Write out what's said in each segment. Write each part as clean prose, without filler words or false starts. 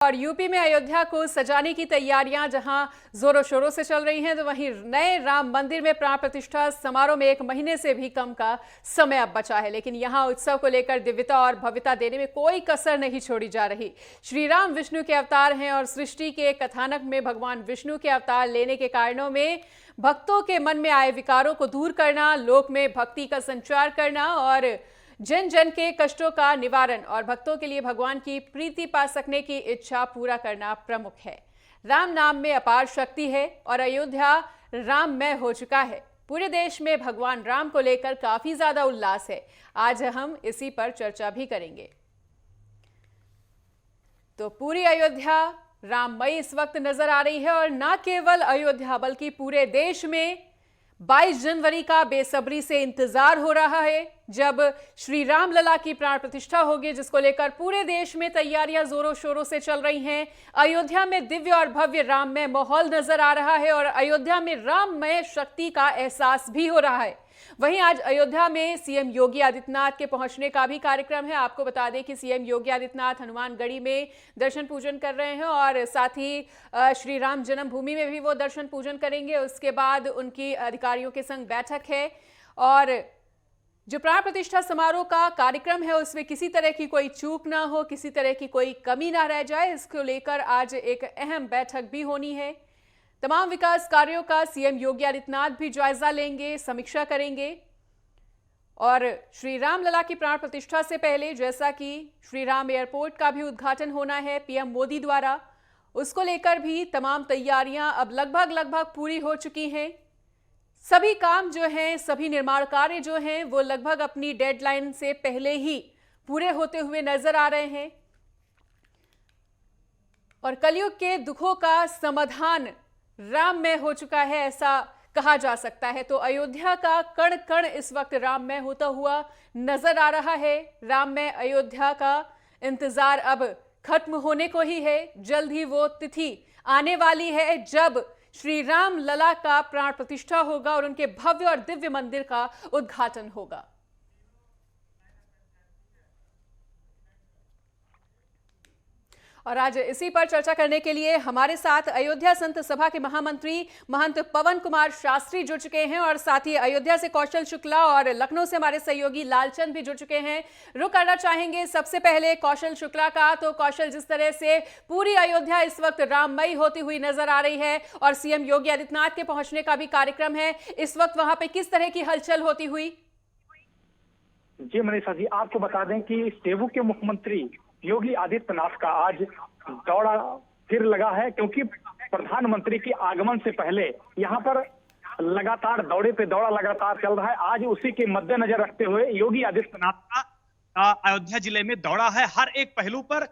और यूपी में अयोध्या को सजाने की तैयारियां जहां जोरों शोरों से चल रही हैं, तो वहीं नए राम मंदिर में प्राण प्रतिष्ठा समारोह में 1 महीने से भी कम का समय अब बचा है। लेकिन यहां उत्सव को लेकर दिव्यता और भव्यता देने में कोई कसर नहीं छोड़ी जा रही। श्री राम विष्णु के अवतार हैं और सृष्टि के कथानक में भगवान विष्णु के अवतार लेने के कारणों में भक्तों के मन में आए विकारों को दूर करना, लोक में भक्ति का संचार करना और जन जन के कष्टों का निवारण और भक्तों के लिए भगवान की प्रीति पा सकने की इच्छा पूरा करना प्रमुख है। राम नाम में अपार शक्ति है और अयोध्या राममय हो चुका है। पूरे देश में भगवान राम को लेकर काफी ज्यादा उल्लास है। आज हम इसी पर चर्चा भी करेंगे। तो पूरी अयोध्या राममयी इस वक्त नजर आ रही है और न केवल अयोध्या बल्कि पूरे देश में 22 जनवरी का बेसब्री से इंतजार हो रहा है, जब श्री राम लला की प्राण प्रतिष्ठा होगी, जिसको लेकर पूरे देश में तैयारियां जोरों शोरों से चल रही हैं। अयोध्या में दिव्य और भव्य राममय माहौल नजर आ रहा है और अयोध्या में राममय शक्ति का एहसास भी हो रहा है। वहीं आज अयोध्या में सीएम योगी आदित्यनाथ के पहुंचने का भी कार्यक्रम है। आपको बता दें कि सीएम योगी आदित्यनाथ हनुमानगढ़ी में दर्शन पूजन कर रहे हैं और साथ ही श्री राम जन्मभूमि में भी वो दर्शन पूजन करेंगे। उसके बाद उनकी अधिकारियों के संग बैठक है और जो प्राण प्रतिष्ठा समारोह का कार्यक्रम है उसमें किसी तरह की कोई चूक ना हो, किसी तरह की कोई कमी ना रह जाए, इसको लेकर आज एक अहम बैठक भी होनी है। तमाम विकास कार्यों का सीएम योगी आदित्यनाथ भी जायजा लेंगे, समीक्षा करेंगे और श्री राम लला की प्राण प्रतिष्ठा से पहले जैसा कि श्री राम एयरपोर्ट का भी उद्घाटन होना है पीएम मोदी द्वारा, उसको लेकर भी तमाम तैयारियां अब लगभग पूरी हो चुकी हैं। सभी काम जो हैं, सभी निर्माण कार्य जो हैं, वो लगभग अपनी डेडलाइन से पहले ही पूरे होते हुए नजर आ रहे हैं और कलयुग के दुखों का समाधान राममय हो चुका है, ऐसा कहा जा सकता है। तो अयोध्या का कण कण इस वक्त राममय होता हुआ नजर आ रहा है। राममय अयोध्या का इंतजार अब खत्म होने को ही है। जल्द ही वो तिथि आने वाली है जब श्री राम लला का प्राण प्रतिष्ठा होगा और उनके भव्य और दिव्य मंदिर का उद्घाटन होगा। और आज इसी पर चर्चा करने के लिए हमारे साथ अयोध्या संत सभा के महामंत्री महंत पवन कुमार शास्त्री जुड़ चुके हैं और साथ ही अयोध्या से कौशल शुक्ला और लखनऊ से हमारे सहयोगी लालचंद भी जुड़ चुके हैं। रुख करना चाहेंगे सबसे पहले कौशल शुक्ला का। तो कौशल, जिस तरह से पूरी अयोध्या इस वक्त राममयी होती हुई नजर आ रही है और सीएम योगी आदित्यनाथ के पहुंचने का भी कार्यक्रम है, इस वक्त वहां पे किस तरह की हलचल होती हुई? जी मनीषा जी, आपको बता दें कि सेबू के मुख्यमंत्री योगी आदित्यनाथ का आज दौड़ा फिर लगा है, क्योंकि प्रधानमंत्री के आगमन से पहले यहाँ पर लगातार दौड़े पे दौड़ा लगातार चल रहा है। आज उसी के मद्देनजर रखते हुए योगी आदित्यनाथ का अयोध्या जिले में दौड़ा है। हर एक पहलू पर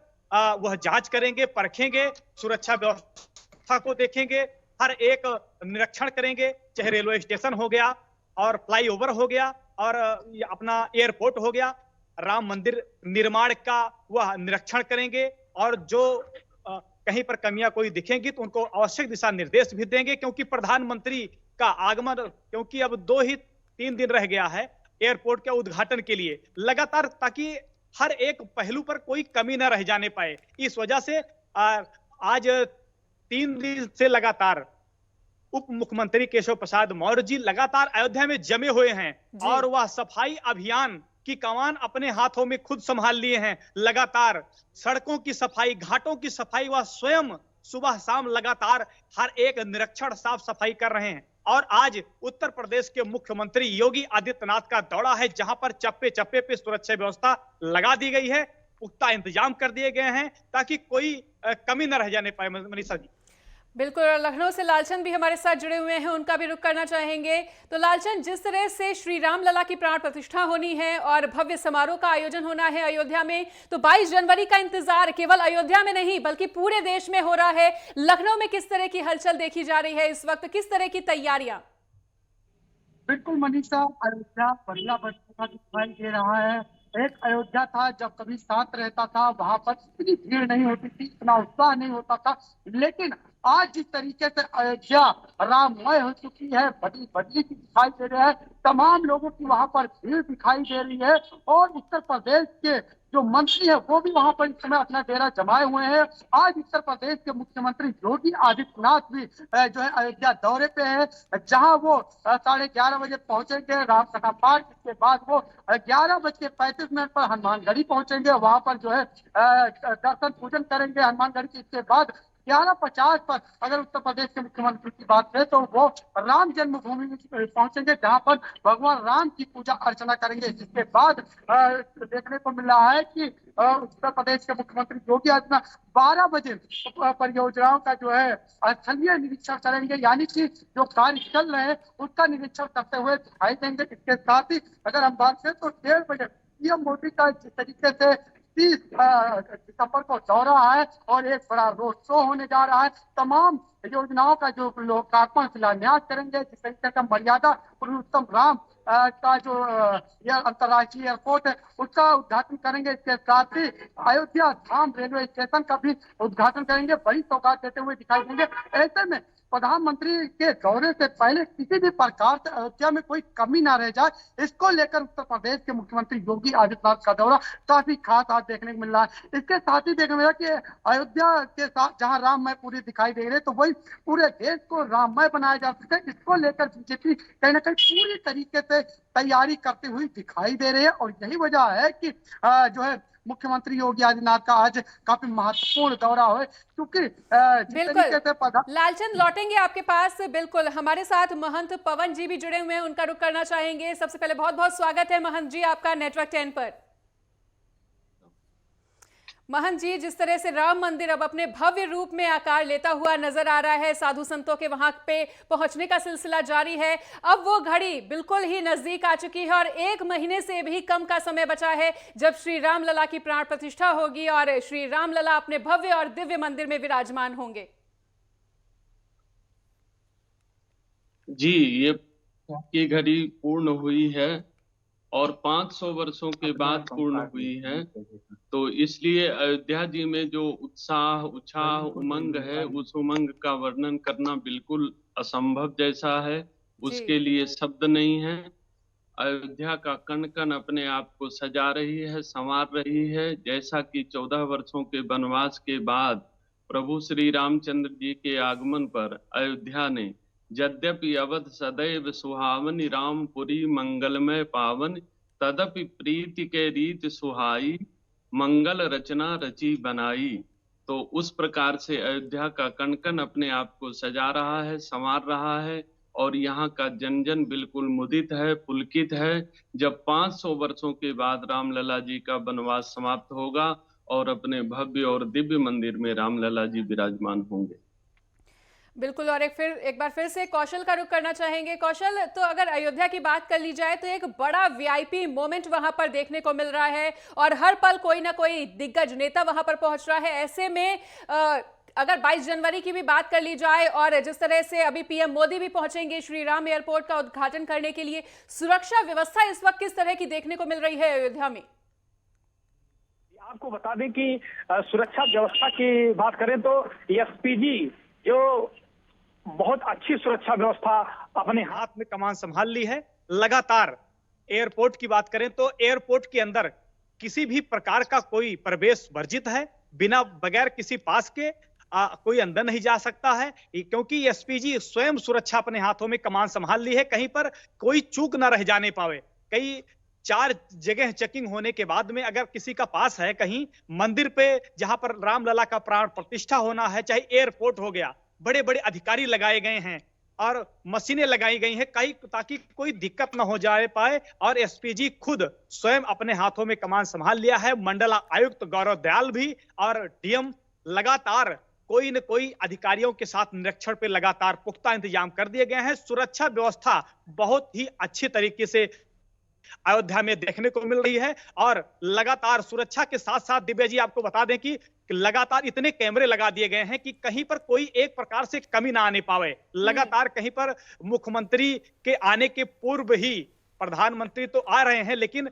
वह जांच करेंगे, परखेंगे, सुरक्षा व्यवस्था को देखेंगे, हर एक निरीक्षण करेंगे, चाहे रेलवे स्टेशन हो गया और फ्लाईओवर हो गया और अपना एयरपोर्ट हो गया, राम मंदिर निर्माण का वह निरीक्षण करेंगे और जो कहीं पर कमियां कोई दिखेंगी तो उनको आवश्यक दिशा निर्देश भी देंगे। क्योंकि प्रधानमंत्री का आगमन, क्योंकि अब 2 ही 3 दिन रह गया है एयरपोर्ट के उद्घाटन के लिए लगातार, ताकि हर एक पहलू पर कोई कमी न रह जाने पाए। इस वजह से आज 3 दिन से लगातार उप मुख्यमंत्री केशव प्रसाद मौर्य जी लगातार अयोध्या में जमे हुए हैं और वह सफाई अभियान की कमान अपने हाथों में खुद संभाल लिए हैं। लगातार सड़कों की सफाई, घाटों की सफाई वह स्वयं सुबह शाम लगातार हर एक निरीक्षण, साफ सफाई कर रहे हैं। और आज उत्तर प्रदेश के मुख्यमंत्री योगी आदित्यनाथ का दौरा है, जहां पर चप्पे चप्पे पे सुरक्षा व्यवस्था लगा दी गई है, पुख्ता इंतजाम कर दिए गए हैं ताकि कोई कमी न रह जाने पाए। मनीषा जी बिल्कुल, और लखनऊ से लालचंद भी हमारे साथ जुड़े हुए हैं, उनका भी रुख करना चाहेंगे। तो लालचंद, जिस तरह से श्री राम लला की प्राण प्रतिष्ठा होनी है और भव्य समारोह का आयोजन होना है अयोध्या में, तो 22 जनवरी का इंतजार केवल अयोध्या में नहीं बल्कि पूरे देश में हो रहा है। लखनऊ में किस तरह की हलचल देखी जा रही है इस वक्त, किस तरह की तैयारियां? बिल्कुल मनीषा, अयोध्या बदला बदला दिखाई दे रहा है। एक अयोध्या था जब कभी शांत रहता था, वहां पर इतनी भीड़ नहीं होती थी, इतना उत्साह नहीं होता था, लेकिन आज जिस तरीके से अयोध्या राममय हो चुकी है, बदली बदली की दिखाई दे रही है, तमाम लोगों की वहां पर भीड़ दिखाई दे रही है और उत्तर प्रदेश के जो मंत्री है वो भी वहां पर इस समय अपना डेरा जमाए हुए हैं। आज उत्तर प्रदेश के मुख्यमंत्री योगी आदित्यनाथ भी जो है अयोध्या दौरे पे है, जहां वो 11:30 बजे पहुंचेंगे राम कथा पाठ। इसके बाद वो 11:35 पर हनुमानगढ़ी पहुंचेंगे, वहां पर जो है दर्शन पूजन करेंगे हनुमानगढ़ी की। इसके बाद 11:50 पर अगर उत्तर प्रदेश के मुख्यमंत्री की बात करें तो वो राम जन्मभूमि में पहुंचेंगे, जहां पर भगवान राम की पूजा अर्चना करेंगे। जिसके बाद देखने को मिल रहा है कि उत्तर प्रदेश के मुख्यमंत्री योगी आदित्यनाथ 12 बजे परियोजनाओं का जो है स्थलीय निरीक्षण करेंगे, यानी कि जो कार्य चल रहे हैं उसका निरीक्षण करते हुए दिखाई देंगे। इसके साथ ही अगर हम बात करें तो 1:30 बजे पीएम मोदी का जिस तरीके से 30 दिसंबर को दौरा है और एक बड़ा रोड शो होने जा रहा है, तमाम योजनाओं का जो लोकार्पण शिलान्यास करेंगे। जिस तरीके का मर्यादा पुरुषोत्तम राम का जो यह अंतर्राष्ट्रीय एयरपोर्ट है उसका उद्घाटन करेंगे। इसके साथ ही अयोध्या धाम रेलवे स्टेशन का भी उद्घाटन करेंगे, बड़ी सौगात देते हुए दिखाई देंगे। ऐसे में प्रधानमंत्री के दौरे से पहले किसी भी प्रकार से अयोध्या में कोई कमी ना रह जाए, इसको लेकर उत्तर प्रदेश के मुख्यमंत्री योगी आदित्यनाथ का दौरा काफी खास आज देखने को मिल रहा है। इसके साथ ही देखने को मिला कि अयोध्या के साथ जहां राममय पूरी दिखाई दे रहे तो वही पूरे देश को राममय बनाया जा सके, इसको लेकर बीजेपी कहीं ना कहीं पूरी तरीके से तैयारी करती हुई दिखाई दे रही है। और यही वजह है कि जो है मुख्यमंत्री योगी आदित्यनाथ का आज काफी महत्वपूर्ण दौरा है, क्योंकि जिस तरीके से लालचंद लौटेंगे आपके पास। बिल्कुल, हमारे साथ महंत पवन जी भी जुड़े हुए हैं, उनका रुख करना चाहेंगे। सबसे पहले बहुत बहुत स्वागत है महंत जी आपका नेटवर्क 10 पर। महंत जी, जिस तरह से राम मंदिर अब अपने भव्य रूप में आकार लेता हुआ नजर आ रहा है, साधु संतों के वहां पे पहुंचने का सिलसिला जारी है, अब वो घड़ी बिल्कुल ही नजदीक आ चुकी है और 1 महीने से भी कम का समय बचा है जब श्री राम लला की प्राण प्रतिष्ठा होगी और श्री राम लला अपने भव्य और दिव्य मंदिर में विराजमान होंगे। जी, ये घड़ी पूर्ण हुई है और 500 वर्षों के बाद पूर्ण हुई है, तो इसलिए अयोध्या जी में जो उत्साह उमंग है, उस उमंग का वर्णन करना बिल्कुल असंभव जैसा है। उसके लिए शब्द नहीं है। अयोध्या का कण कण अपने आप को सजा रही है, संवार रही है, जैसा कि 14 वर्षों के वनवास के बाद प्रभु श्री रामचंद्र जी के आगमन पर अयोध्या ने यद्यपि अवध सदैव सुहावनी रामपुरी मंगलमय पावन, तदपि प्रीति के रीत सुहाई मंगल रचना रची बनाई। तो उस प्रकार से अयोध्या का कण कण अपने आप को सजा रहा है, संवार रहा है और यहाँ का जन जन बिल्कुल मुदित है, पुलकित है जब 500 वर्षों के बाद रामलला जी का वनवास समाप्त होगा और अपने भव्य और दिव्य मंदिर में रामलला जी विराजमान होंगे। बिल्कुल, और एक बार फिर से कौशल का रुख करना चाहेंगे। कौशल, तो अगर अयोध्या की बात कर ली जाए तो एक बड़ा वीआईपी मोमेंट वहां पर देखने को मिल रहा है और हर पल कोई ना कोई दिग्गज नेता वहां पर पहुंच रहा है। ऐसे में अगर 22 जनवरी की भी बात कर ली जाए और जिस तरह से अभी पीएम मोदी भी पहुंचेंगे श्री राम एयरपोर्ट का उद्घाटन करने के लिए, सुरक्षा व्यवस्था इस वक्त किस तरह की देखने को मिल रही है अयोध्या में? आपको बता दें कि सुरक्षा व्यवस्था की बात करें तो एसपीजी जो बहुत अच्छी सुरक्षा व्यवस्था अपने हाथ में कमान संभाल ली है। लगातार एयरपोर्ट की बात करें तो एयरपोर्ट के अंदर किसी भी प्रकार का कोई प्रवेश वर्जित है, बिना बगैर किसी पास के कोई अंदर नहीं जा सकता है, क्योंकि एसपीजी स्वयं सुरक्षा अपने हाथों में कमान संभाल ली है। कहीं पर कोई चूक न रह जाने पावे। कई 4 जगह चेकिंग होने के बाद में अगर किसी का पास है कहीं मंदिर पे जहां पर रामलला का प्राण प्रतिष्ठा होना है, चाहे एयरपोर्ट हो गया, बड़े बड़े अधिकारी लगाए गए हैं और मशीनें लगाई गई हैं कहीं ताकि कोई दिक्कत न हो जाए पाए। और एसपीजी खुद स्वयं अपने हाथों में कमान संभाल लिया है। मंडल आयुक्त गौरव दयाल भी और डीएम लगातार कोई न कोई अधिकारियों के साथ निरीक्षण पे लगातार पुख्ता इंतजाम कर दिए गए हैं। सुरक्षा व्यवस्था बहुत ही अच्छी तरीके से अयोध्या में देखने को मिल रही है और लगातार सुरक्षा के साथ साथ दिव्या जी आपको बता दें कि लगातार इतने कैमरे लगा दिए गए हैं कि कहीं पर कोई एक प्रकार से कमी ना आने पावे। लगातार कहीं पर मुख्यमंत्री के आने के पूर्व ही प्रधानमंत्री तो आ रहे हैं, लेकिन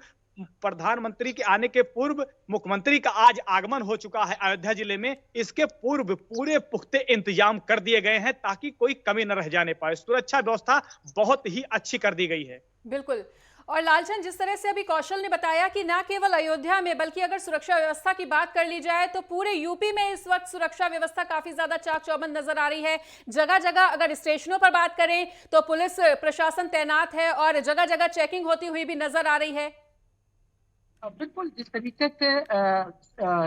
प्रधानमंत्री के आने के पूर्व मुख्यमंत्री का आज आगमन हो चुका है अयोध्या जिले में। इसके पूर्व पूरे पुख्ते इंतजाम कर दिए गए हैं ताकि कोई कमी न रह जाने पाए। सुरक्षा व्यवस्था बहुत ही अच्छी कर दी गई है। बिल्कुल, और लालचंद, जिस तरह से अभी कौशल ने बताया कि न केवल अयोध्या में बल्कि अगर सुरक्षा व्यवस्था की बात कर ली जाए तो पूरे यूपी में इस वक्त सुरक्षा व्यवस्था काफी ज्यादा चाक चौबंद नजर आ रही है। जगह जगह अगर स्टेशनों पर बात करें तो पुलिस प्रशासन तैनात है और जगह जगह चेकिंग होती हुई भी नजर आ रही है। बिल्कुल, जिस तरीके से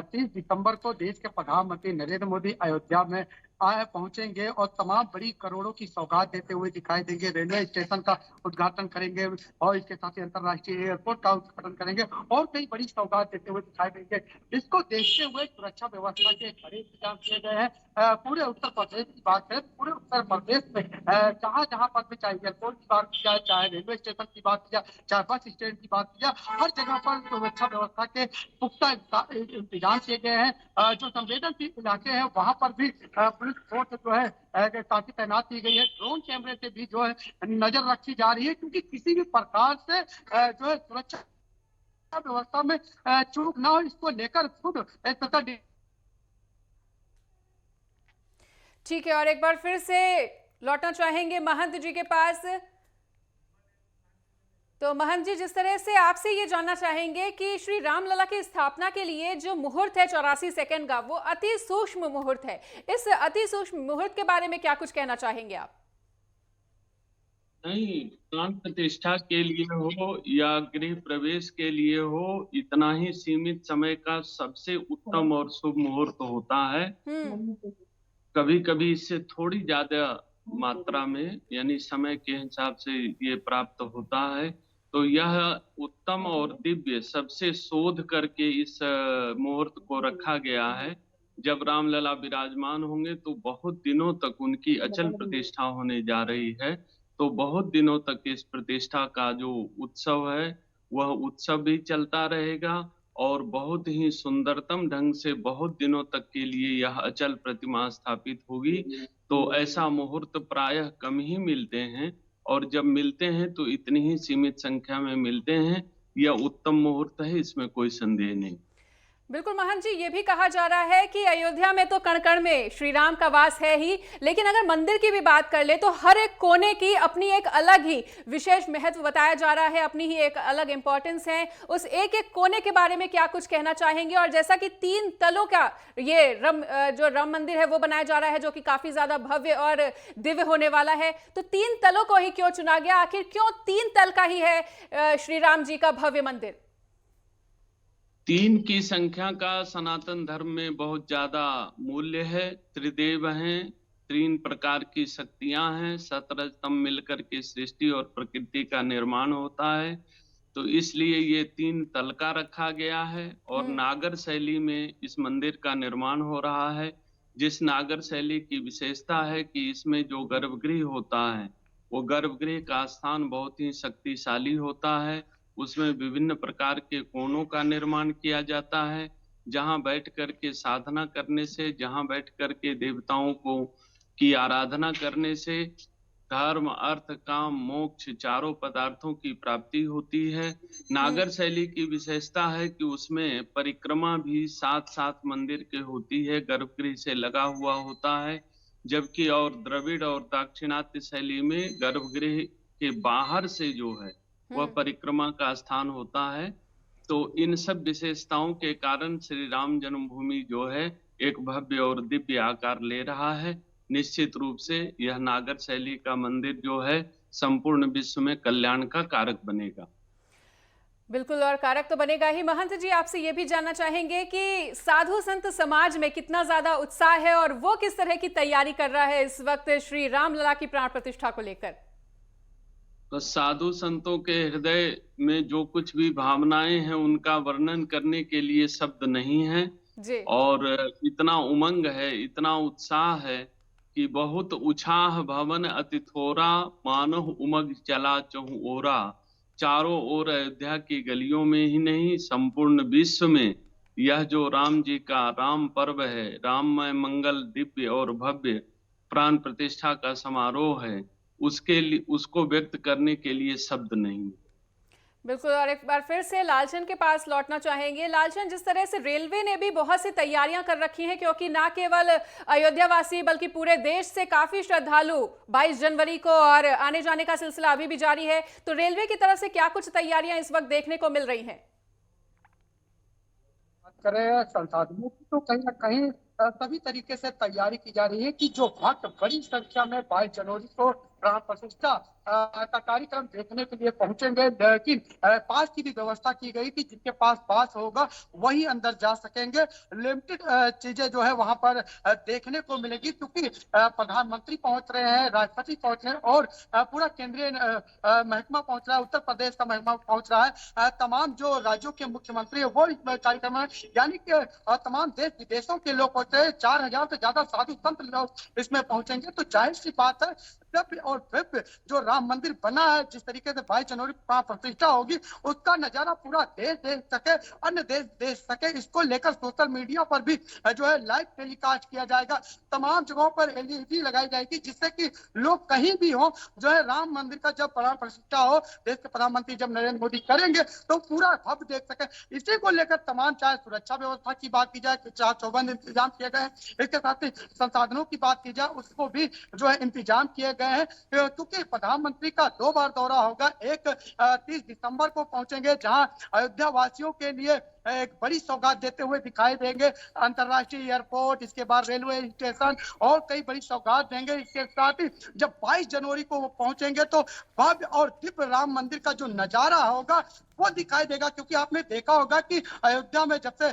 30 दिसंबर को देश के प्रधानमंत्री नरेंद्र मोदी अयोध्या में पहुंचेंगे और तमाम बड़ी करोड़ों की सौगात देते हुए दिखाई देंगे। रेलवे स्टेशन का उद्घाटन करेंगे और इसके साथ ही अंतर्राष्ट्रीय एयरपोर्ट का उद्घाटन करेंगे और कई बड़ी सौगात देते हुए दिखाई देंगे। इसको देखते हुए सुरक्षा व्यवस्था के बड़े इंतजाम किए गए हैं। पूरे उत्तर प्रदेश की बात करें, पूरे उत्तर प्रदेश में जहां जहां पर भी, चाहे एयरपोर्ट की बात की जाए, चाहे रेलवे स्टेशन की बात की जाए, चाहे बस स्टैंड की बात की जाए, हर जगह पर सुरक्षा व्यवस्था के पुख्ता इंतजाम किए गए हैं। जो संवेदनशील इलाके हैं वहां पर भी पुलिस फोर्स जो है काफी तैनात की गई है। ड्रोन कैमरे से भी जो है नजर रखी जा रही है, क्योंकि किसी भी प्रकार से जो है सुरक्षा व्यवस्था में चूक ना हो, इसको लेकर खुद सतर्क। ठीक है, और एक बार फिर से लौटना चाहेंगे महंत जी के पास। तो महंत जी, जिस तरह से आपसे ये जानना चाहेंगे कि श्री रामलला की स्थापना के लिए जो मुहूर्त है 84 सेकंड का, वो अति सूक्ष्म मुहूर्त है। इस अति सूक्ष्म मुहूर्त के बारे में क्या कुछ कहना चाहेंगे आप? नहीं, प्राण प्रतिष्ठा के लिए हो या गृह प्रवेश के लिए हो, इतना ही सीमित समय का सबसे उत्तम और शुभ मुहूर्त होता है। कभी कभी इससे थोड़ी ज्यादा मात्रा में यानी समय के हिसाब से ये प्राप्त होता है। तो यह उत्तम और दिव्य सबसे शोध करके इस मुहूर्त को रखा गया है। जब रामलला विराजमान होंगे तो बहुत दिनों तक उनकी अचल प्रतिष्ठा होने जा रही है। तो बहुत दिनों तक इस प्रतिष्ठा का जो उत्सव है वह उत्सव भी चलता रहेगा और बहुत ही सुंदरतम ढंग से बहुत दिनों तक के लिए यह अचल प्रतिमा स्थापित होगी। तो ऐसा मुहूर्त प्रायः कम ही मिलते हैं और जब मिलते हैं तो इतनी ही सीमित संख्या में मिलते हैं। यह उत्तम मुहूर्त है, इसमें कोई संदेह नहीं। बिल्कुल महंत जी, ये भी कहा जा रहा है कि अयोध्या में तो कण कण में श्री राम का वास है ही, लेकिन अगर मंदिर की भी बात कर ले तो हर एक कोने की अपनी एक अलग ही विशेष महत्व बताया जा रहा है, अपनी ही एक अलग इंपॉर्टेंस है। उस एक एक कोने के बारे में क्या कुछ कहना चाहेंगे? और जैसा कि 3 तलों का ये जो राम मंदिर है वो बनाया जा रहा है, जो कि काफी ज्यादा भव्य और दिव्य होने वाला है, तो 3 तलों को ही क्यों चुना गया? आखिर क्यों 3 तल का ही है श्री राम जी का भव्य मंदिर? 3 की संख्या का सनातन धर्म में बहुत ज्यादा मूल्य है। त्रिदेव हैं, 3 प्रकार की शक्तियां हैं, सतरजतम मिलकर के सृष्टि और प्रकृति का निर्माण होता है। तो इसलिए ये 3 तल का रखा गया है और नागर शैली में इस मंदिर का निर्माण हो रहा है। जिस नागर शैली की विशेषता है कि इसमें जो गर्भगृह होता है वो गर्भगृह का स्थान बहुत ही शक्तिशाली होता है। उसमें विभिन्न प्रकार के कोणों का निर्माण किया जाता है, जहां बैठ कर के साधना करने से, जहां बैठ कर के देवताओं की आराधना करने से धर्म, अर्थ, काम, मोक्ष चारों पदार्थों की प्राप्ति होती है। नागर शैली की विशेषता है कि उसमें परिक्रमा भी 7-7 मंदिर के होती है, गर्भगृह से लगा हुआ होता है। जबकि और द्रविड़ और दाक्षिणात्य शैली में गर्भगृह के बाहर से जो है वह परिक्रमा का स्थान होता है। तो इन सब विशेषताओं के कारण श्री राम जन्मभूमि जो है एक भव्य और दिव्य आकार ले रहा है। निश्चित रूप से यह नागर शैली का मंदिर जो है संपूर्ण विश्व में कल्याण का कारक बनेगा। बिल्कुल, और कारक तो बनेगा ही। महंत जी, आपसे ये भी जानना चाहेंगे कि साधु संत समाज में कितना ज्यादा उत्साह है और वो किस तरह की तैयारी कर रहा है इस वक्त श्री रामलला की प्राण प्रतिष्ठा को लेकर? तो साधु संतों के हृदय में जो कुछ भी भावनाएं हैं उनका वर्णन करने के लिए शब्द नहीं है जी। और इतना उमंग है, इतना उत्साह है कि बहुत उछाह भवन अति थोरा, मानव उमग चला चहु ओरा। चारों ओर अयोध्या की गलियों में ही नहीं संपूर्ण विश्व में यह जो राम जी का राम पर्व है, राममय मंगल दिव्य और भव्य प्राण प्रतिष्ठा का समारोह है, उसको व्यक्त करने के लिए शब्द नहीं। बिल्कुल। और एक बार फिर से लालचंद के पास लौटना चाहेंगे। लालचंद, जिस तरह से रेलवे ने भी बहुत सी तैयारियां कर रखी हैं, क्योंकि ना केवल अयोध्या वासी बल्कि पूरे देश से काफी श्रद्धालु 22 जनवरी को और आने जाने का सिलसिला अभी भी जारी है, तो रेलवे की तरफ से क्या कुछ तैयारियां इस वक्त देखने को मिल रही हैं? बात करें संसाधनों की तो कहीं ना कहीं सभी तरीके से तैयारी की जा रही है कि जो भक्त बड़ी संख्या में 22 जनवरी को प्राण प्रतिष्ठा का कार्यक्रम देखने के लिए पहुंचेंगे, लेकिन पास की भी व्यवस्था की गई कि जिनके पास पास होगा वही अंदर जा सकेंगे। लिमिटेड चीजें जो है वहां पर देखने को मिलेगी, क्योंकि प्रधानमंत्री पहुंच रहे हैं, राष्ट्रपति पहुंच रहे हैं और पूरा केंद्रीय महकमा पहुंच रहा है, उत्तर प्रदेश का महकमा पहुंच रहा है, तमाम जो राज्यों के मुख्यमंत्री है वो इस कार्यक्रम में, यानी कि तमाम देश विदेशों के लोग पहुंच रहे हैं। 4000 से ज्यादा साधु संत लोग इसमें पहुंचेंगे। तो जाहिर सी बात है भव्य और भव्य जो राम मंदिर बना है, जिस तरीके से 22 जनवरी प्राण प्रतिष्ठा होगी, उसका नजारा पूरा देश देख सके, अन्य देश देख सके, इसको लेकर सोशल मीडिया पर भी जो है लाइव टेलीकास्ट किया जाएगा। तमाम जगहों पर एलईडी लगाई जाएगी, जिससे कि लोग कहीं भी हो जो है राम मंदिर का जब प्राण प्रतिष्ठा हो, देश के प्रधानमंत्री जब नरेंद्र मोदी करेंगे तो पूरा भव्य देख सके। इसी को लेकर तमाम, चाहे सुरक्षा व्यवस्था की बात की जाए, चाहे चौबंद इंतजाम किए गए, इसके साथ ही संसाधनों की बात की जाए, उसको भी जो है इंतजाम किए गए हैं, क्योंकि प्रधानमंत्री का 2 बार दौरा होगा। एक 30 दिसंबर को पहुंचेंगे, जहां अयोध्या वासियों के लिए एक बड़ी सौगात देते हुए दिखाई देंगे, अंतर्राष्ट्रीय एयरपोर्ट, इसके बाद रेलवे स्टेशन और कई बड़ी सौगात देंगे। इसके साथ ही जब 22 जनवरी को वो पहुंचेंगे तो भव्य और दिव्य राम मंदिर का जो नजारा होगा वो दिखाई देगा, क्योंकि आपने देखा होगा कि अयोध्या में जब से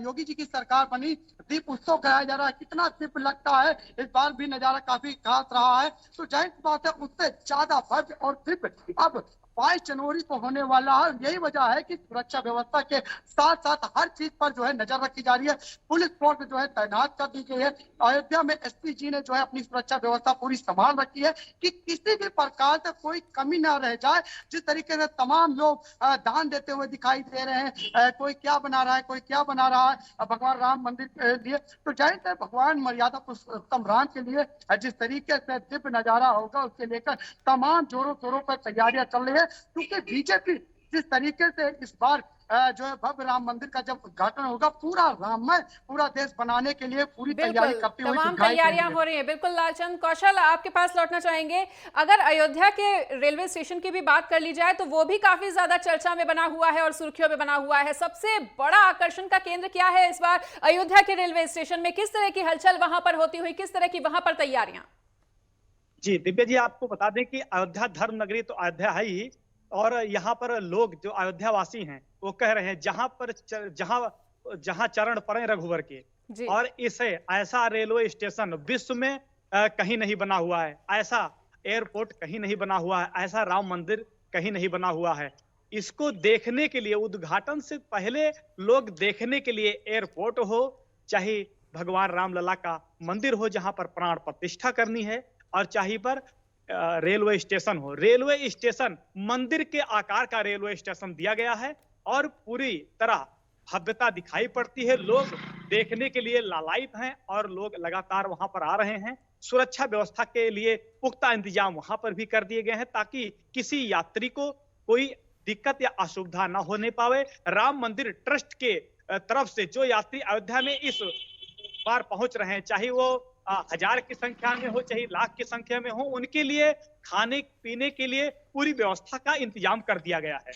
योगी जी की सरकार बनी, दीप उत्सव कराया जा रहा है, कितना दीप लगता है। इस बार भी नजारा काफी खास रहा है। तो जाहिर बात है उससे ज्यादा भव्य और दिव्य अब 22 जनवरी को होने वाला है। यही वजह है कि सुरक्षा व्यवस्था के साथ साथ हर चीज पर जो है नजर रखी जा रही है। पुलिस फोर्स जो है तैनात कर दी गई है। अयोध्या में एसपी जी ने जो है अपनी सुरक्षा व्यवस्था पूरी संभाल रखी है कि किसी भी प्रकार से कोई कमी ना रह जाए। जिस तरीके से तमाम लोग दान देते हुए दिखाई दे रहे हैं, कोई क्या बना रहा है, कोई क्या बना रहा है भगवान राम मंदिर के लिए, तो जाहिर है भगवान मर्यादा पुरुषोत्तम राम के लिए जिस तरीके से दिव्य नजारा होगा, उसके लेकर तमाम जोरों शोरों पर तैयारियां चल रही है। क्योंकि बीजेपी जिस तरीके से इस बार जो है भव्य राम मंदिर का जब उद्घाटन होगा, पूरा राममय पूरा देश बनाने के लिए पूरी तैयारी करती हुई तमाम तैयारियां हो रही हैं। बिल्कुल लालचंद, कौशल आपके पास लौटना चाहेंगे। अगर अयोध्या के रेलवे स्टेशन की भी बात कर ली जाए तो वो भी काफी ज्यादा चर्चा में बना हुआ है और सुर्खियों में बना हुआ है। सबसे बड़ा आकर्षण का केंद्र क्या है इस बार अयोध्या के रेलवे स्टेशन में? किस तरह की हलचल वहां पर होती हुई, किस तरह की वहां पर तैयारियां? जी दिव्या जी, आपको बता दें कि अयोध्या धर्म नगरी तो अयोध्या है ही, और यहाँ पर लोग जो अयोध्या वासी हैं वो कह रहे हैं जहां चरण पड़े रघुवर के, और इसे ऐसा रेलवे स्टेशन विश्व में कहीं नहीं बना हुआ है, ऐसा एयरपोर्ट कहीं नहीं बना हुआ है, ऐसा राम मंदिर कहीं नहीं बना हुआ है। इसको देखने के लिए, उद्घाटन से पहले लोग देखने के लिए एयरपोर्ट हो, चाहे भगवान रामलला का मंदिर हो जहां पर प्राण प्रतिष्ठा करनी है, और चाहे पर रेलवे स्टेशन हो। रेलवे स्टेशन मंदिर के आकार का रेलवे स्टेशन दिया गया है और पूरी तरह भव्यता दिखाई पड़ती है। लोग देखने के लिए लालायित हैं और लोग लगातार वहां पर आ रहे हैं। सुरक्षा व्यवस्था के लिए पुख्ता इंतजाम वहां पर भी कर दिए गए हैं, ताकि किसी यात्री को कोई दिक्कत या असुविधा न होने पावे। राम मंदिर ट्रस्ट के तरफ से जो यात्री अयोध्या में इस बार पहुंच रहे हैं, चाहे वो 1000 की संख्या में हो, चाहे लाख की संख्या में हो, उनके लिए खाने पीने के लिए पूरी व्यवस्था का इंतजाम कर दिया गया है।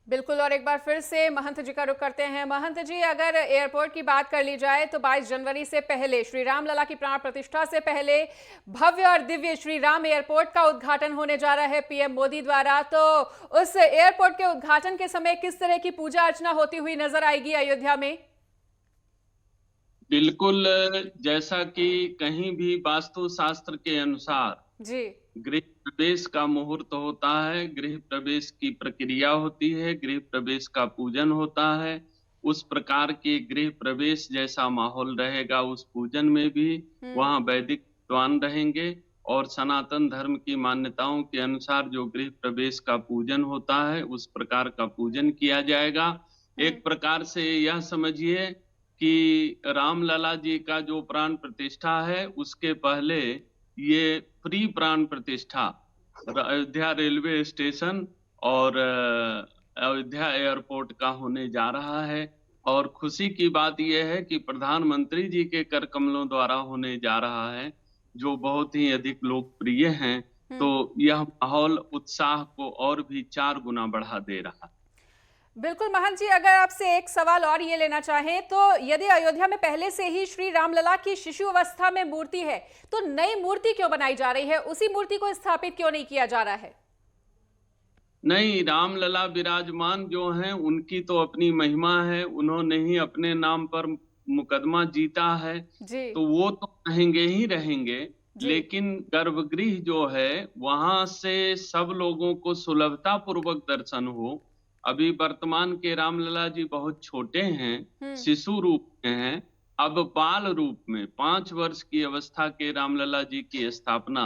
बिल्कुल। और एक बार फिर से महंत जी का रुख करते हैं। महंत जी, अगर एयरपोर्ट की बात कर ली जाए तो 22 जनवरी से पहले, श्री राम लला की प्राण प्रतिष्ठा से पहले भव्य और दिव्य श्री राम एयरपोर्ट का उद्घाटन होने जा रहा है पीएम मोदी द्वारा। तो उस एयरपोर्ट के उद्घाटन के समय किस तरह की पूजा अर्चना होती हुई नजर आएगी अयोध्या में? बिल्कुल, जैसा कि कहीं भी वास्तु शास्त्र के अनुसार जी गृह प्रवेश का मुहूर्त होता है, गृह प्रवेश की प्रक्रिया होती है, गृह प्रवेश का पूजन होता है। उस प्रकार के गृह प्रवेश जैसा माहौल रहेगा उस पूजन में भी। वहाँ वैदिक विद्वान रहेंगे और सनातन धर्म की मान्यताओं के अनुसार जो गृह प्रवेश का पूजन होता है उस प्रकार का पूजन किया जाएगा। एक प्रकार से यह समझिए कि रामलला जी का जो प्राण प्रतिष्ठा है उसके पहले ये प्री प्राण प्रतिष्ठा अयोध्या रेलवे स्टेशन और अयोध्या एयरपोर्ट का होने जा रहा है। और खुशी की बात यह है कि प्रधानमंत्री जी के कर कमलों द्वारा होने जा रहा है, जो बहुत ही अधिक लोकप्रिय हैं। तो यह माहौल उत्साह को और भी 4 गुना बढ़ा दे रहा है। बिल्कुल महंत जी, अगर आपसे एक सवाल और ये लेना चाहें तो यदि अयोध्या में पहले से ही श्री रामलला की शिशु अवस्था में मूर्ति है तो नई मूर्ति क्यों बनाई जा रही है? उसी मूर्ति को स्थापित क्यों नहीं किया जा रहा है? नहीं, रामलला विराजमान जो हैं उनकी तो अपनी महिमा है, उन्होंने ही अपने नाम पर मुकदमा जीता है, जी तो वो तो रहेंगे ही रहेंगे। जी लेकिन गर्भगृह जो है वहां से सब लोगों को सुलभता पूर्वक दर्शन हो। अभी वर्तमान के रामलला जी बहुत छोटे हैं, शिशु रूप में हैं। अब बाल रूप में 5 वर्ष की अवस्था के रामलला जी की स्थापना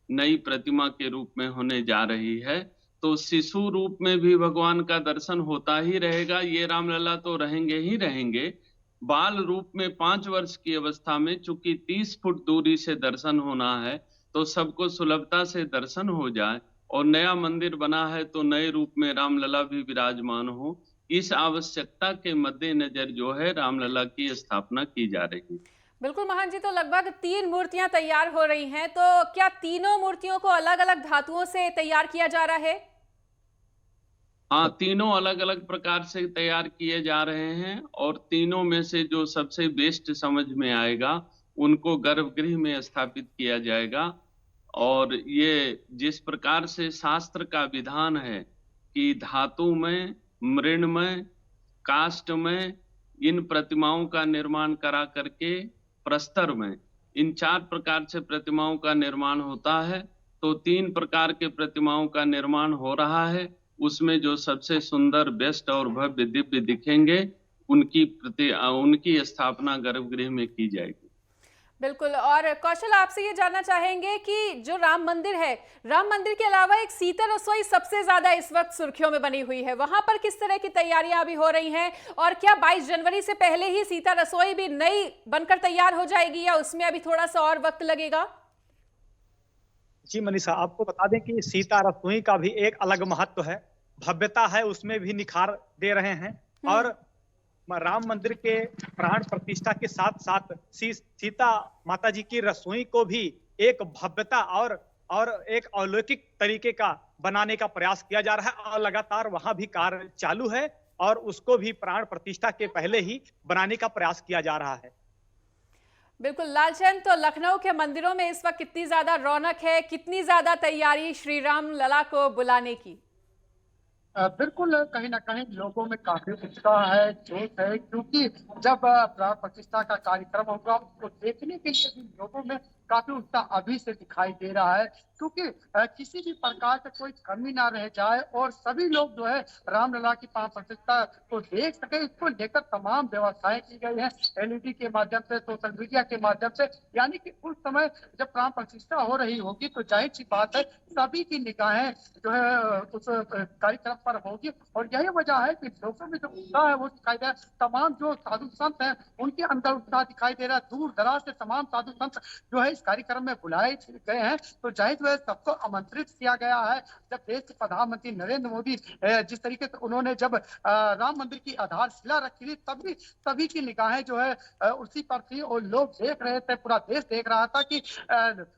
नई प्रतिमा के रूप में होने जा रही है। तो शिशु रूप में भी भगवान का दर्शन होता ही रहेगा, ये रामलला तो रहेंगे ही रहेंगे। बाल रूप में 5 वर्ष की अवस्था में चूंकि 30 फुट दूरी से दर्शन होना है, तो सबको सुलभता से दर्शन हो जाए। और नया मंदिर बना है तो नए रूप में रामलला भी विराजमान हो, इस आवश्यकता के मद्देनजर जो है रामलला की स्थापना की जा रही है। बिल्कुल महंत जी, तो लगभग 3 मूर्तियां तैयार हो रही हैं, तो क्या तीनों मूर्तियों को अलग अलग धातुओं से तैयार किया जा रहा है? हाँ, तीनों अलग अलग प्रकार से तैयार किए जा रहे हैं और तीनों में से जो सबसे बेस्ट समझ में आएगा उनको गर्भगृह में स्थापित किया जाएगा। और ये जिस प्रकार से शास्त्र का विधान है कि धातु में, मृण में, काष्ठ में इन प्रतिमाओं का निर्माण करा करके प्रस्तर में इन 4 प्रकार से प्रतिमाओं का निर्माण होता है, तो 3 प्रकार के प्रतिमाओं का निर्माण हो रहा है। उसमें जो सबसे सुंदर, बेस्ट और भव्य दिव्य दिखेंगे उनकी स्थापना गर्भगृह में की जाएगी। बिल्कुल। और कौशल, आपसे ये जानना चाहेंगे कि जो राम मंदिर है, राम मंदिर के अलावा एक सीता रसोई सबसे ज्यादा इस वक्त सुर्खियों में बनी हुई है, वहां पर किस तरह की तैयारियां अभी हो रही हैं? और क्या 22 जनवरी से पहले ही सीता रसोई भी नई बनकर तैयार हो जाएगी या उसमें अभी थोड़ा सा और वक्त लगेगा? जी मनीषा, आपको बता दें कि सीता रसोई का भी एक अलग महत्व है, भव्यता है, उसमें भी निखार दे रहे हैं। और राम मंदिर के प्राण प्रतिष्ठा के साथ साथ सीता माता जी की रसोई को भी एक भव्यता और एक अलौकिक तरीके का बनाने का प्रयास किया जा रहा है और लगातार वहां भी कार्य चालू है और उसको भी प्राण प्रतिष्ठा के पहले ही बनाने का प्रयास किया जा रहा है। बिल्कुल लालचंद, तो लखनऊ के मंदिरों में इस वक्त कितनी ज्यादा रौनक है, कितनी ज्यादा तैयारी श्री राम लला को बुलाने की? बिल्कुल, कहीं ना कहीं लोगों में काफी उत्साह है, जोश है, क्योंकि जब प्राण प्रतिष्ठा का कार्यक्रम होगा उसको देखने के लिए भी लोगों में काफी उत्साह अभी से दिखाई दे रहा है, क्योंकि किसी भी प्रकार से कोई कमी ना रह जाए और सभी लोग जो है रामलला की प्राण प्रतिष्ठा को देख सके, इसको लेकर तमाम व्यवस्थाएं की गई है, एलईडी के माध्यम से, सोशल मीडिया के माध्यम से। यानी कि उस समय जब प्राण प्रतिष्ठा हो रही होगी तो जाहिर सी बात है सभी की निगाहें जो है उस कार्यक्रम पर होगी और यही वजह है कि लोगों में जो उत्साह है वो दिखाई दे रहा है। तमाम जो साधु संत हैं उनके अंदर उत्साह दिखाई दे रहा है, दूर दराज से तमाम साधु संत जो है इस कार्यक्रम में बुलाए गए हैं, तो जाहिर है सबको आमंत्रित किया गया है। जब देश के प्रधानमंत्री नरेंद्र मोदी जिस तरीके से उन्होंने जब राम मंदिर की आधारशिला रखी थी तभी सभी की निगाहें जो है उसी पर थी और लोग देख रहे थे, पूरा देश देख रहा था कि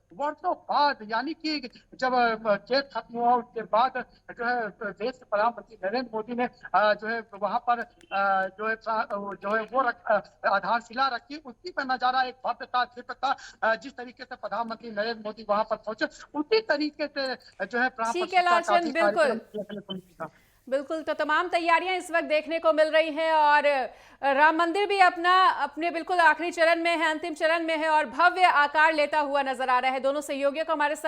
वर्षों बाद, यानी कि जब चेत खत्म हुआ उसके बाद जो है देश के प्रधानमंत्री नरेंद्र मोदी ने जो है वहां पर जो है वो आधारशिला रखी, उसी पर नजारा एक भव्यता, दिव्यता, जिस तरीके से प्रधानमंत्री नरेंद्र मोदी वहां पर पहुंचे उसी तरीके से जो है ठीक है लालचंद, बिल्कुल बिल्कुल। तो तमाम तैयारियां इस वक्त देखने को मिल रही हैं और राम मंदिर भी अपने बिल्कुल आखिरी चरण में है, अंतिम चरण में है और भव्य आकार लेता हुआ नजर आ रहा है। दोनों सहयोगियों को हमारे साथ